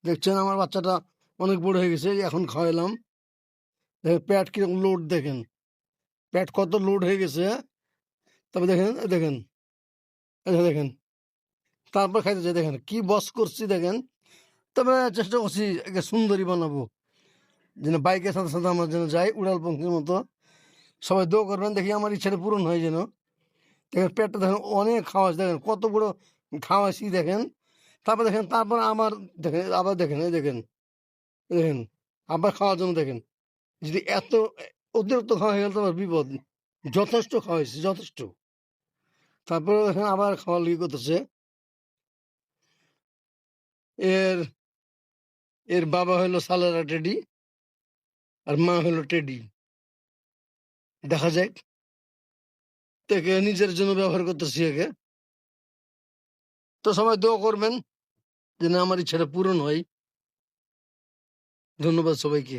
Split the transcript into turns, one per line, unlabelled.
দেখছেন আমার বাচ্চাটা অনেক বড় হয়ে গেছে, এখন খাওয়াইলাম। দেখেন পেট কিরকম লোড, দেখেন পেট কত লোড হয়ে গেছে। তবে দেখেন দেখেন দেখেন তারপর খাইতেছে, দেখেন কি বস করছি দেখেন। তবে চেষ্টা করছি একে সুন্দরী বানাবো, যেন বাইকের সাথে সাথে আমরা যেন যাই উড়াল পঙ্খির মতো। সবাই দোয়া করবেন, দেখি আমার ইচ্ছাটা পূরণ হয় যেন। দেখেন পেটটা দেখেন অনেক খাওয়াইছে, দেখেন কত বড় খাওয়াইছি দেখেন। তারপর দেখেন, তারপর আমার দেখেন, আবার দেখেন, এই দেখেন দেখেন আবার খাওয়ার জন্য দেখেন। যদি এত অতিরিক্ত খাওয়া হয়ে গেল তো আবার বিপদ। যথেষ্ট খাওয়াইছি, যথেষ্ট। তারপরে দেখেন আবার খাওয়া লিগে করতেছে। এর এর বাবা হলো সালারা টেডি, আর মা হলো টেডি। দেখা যাক, তাকে নিজের জন্য ব্যবহার করতেছি একে। তো সবাই দোয়া করবেন যেন আমার ইচ্ছাটা পূরণ হয়। ধন্যবাদ সবাইকে।